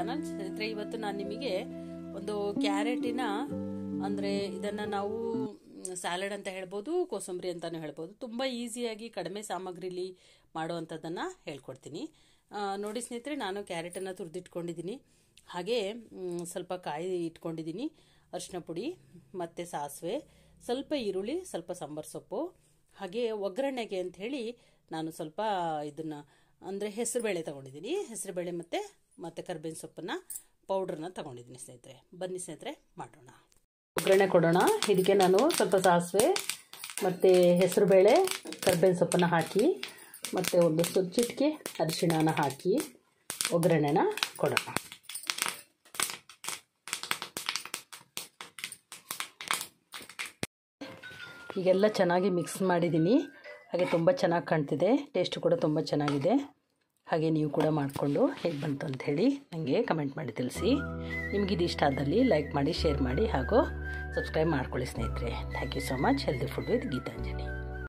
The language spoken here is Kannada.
ಚಾನಲ್. ಸ್ನೇಹಿತರೆ, ಇವತ್ತು ನಾನು ನಿಮಗೆ ಒಂದು ಕ್ಯಾರೆಟಿನ ಅಂದರೆ ಇದನ್ನು ನಾವು ಸ್ಯಾಲಡ್ ಅಂತ ಹೇಳ್ಬೋದು, ಕೋಸಂಬರಿ ಅಂತಲೂ ಹೇಳ್ಬೋದು. ತುಂಬ ಈಸಿಯಾಗಿ ಕಡಿಮೆ ಸಾಮಗ್ರಿಲಿ ಮಾಡುವಂಥದ್ದನ್ನು ಹೇಳ್ಕೊಡ್ತೀನಿ. ನೋಡಿ ಸ್ನೇಹಿತರೆ, ನಾನು ಕ್ಯಾರೆಟನ್ನು ತುರಿದಿಟ್ಕೊಂಡಿದ್ದೀನಿ. ಹಾಗೆ ಸ್ವಲ್ಪ ಕಾಯಿ ಇಟ್ಕೊಂಡಿದ್ದೀನಿ, ಅರಿಶಿನ ಪುಡಿ ಮತ್ತು ಸಾಸಿವೆ, ಸ್ವಲ್ಪ ಈರುಳ್ಳಿ, ಸ್ವಲ್ಪ ಸಾಂಬಾರು ಸೊಪ್ಪು. ಹಾಗೆ ಒಗ್ಗರಣೆಗೆ ಅಂಥೇಳಿ ನಾನು ಸ್ವಲ್ಪ ಇದನ್ನು ಅಂದರೆ ಹೆಸರುಬೇಳೆ ತೊಗೊಂಡಿದ್ದೀನಿ. ಹೆಸರುಬೇಳೆ ಮತ್ತು ಕರಿಬೇವಿನ ಸೊಪ್ಪನ್ನು ಪೌಡ್ರನ್ನ ತೊಗೊಂಡಿದ್ದೀನಿ ಸ್ನೇಹಿತರೆ. ಬನ್ನಿ ಸ್ನೇಹಿತರೆ, ಮಾಡೋಣ. ಒಗ್ಗರಣೆ ಕೊಡೋಣ. ಇದಕ್ಕೆ ನಾನು ಸ್ವಲ್ಪ ಸಾಸಿವೆ ಮತ್ತು ಹೆಸರುಬೇಳೆ, ಕರಿಬೇವಿನ ಸೊಪ್ಪನ್ನು ಹಾಕಿ ಮತ್ತು ಒಂದು ಚಿಟಿಕೆ ಅರಿಶಿಣನ ಹಾಕಿ ಒಗ್ಗರಣೆನ ಕೊಡೋಣ. ಈಗೆಲ್ಲ ಚೆನ್ನಾಗಿ ಮಿಕ್ಸ್ ಮಾಡಿದ್ದೀನಿ. ಹಾಗೆ ತುಂಬ ಚೆನ್ನಾಗಿ ಕಾಣ್ತಿದೆ, ಟೇಸ್ಟು ಕೂಡ ತುಂಬ ಚೆನ್ನಾಗಿದೆ. ಹಾಗೆ ನೀವು ಕೂಡ ಮಾಡಿಕೊಂಡು ಹೇಗೆ ಬಂತು ಅಂಥೇಳಿ ನನಗೆ ಕಮೆಂಟ್ ಮಾಡಿ ತಿಳಿಸಿ. ನಿಮಗಿದು ಇಷ್ಟ ಆದಲ್ಲಿ ಲೈಕ್ ಮಾಡಿ, ಶೇರ್ ಮಾಡಿ ಹಾಗೂ ಸಬ್ಸ್ಕ್ರೈಬ್ ಮಾಡ್ಕೊಳ್ಳಿ ಸ್ನೇಹಿತರೆ. Thank you so much. Healthy food with Geetanjali.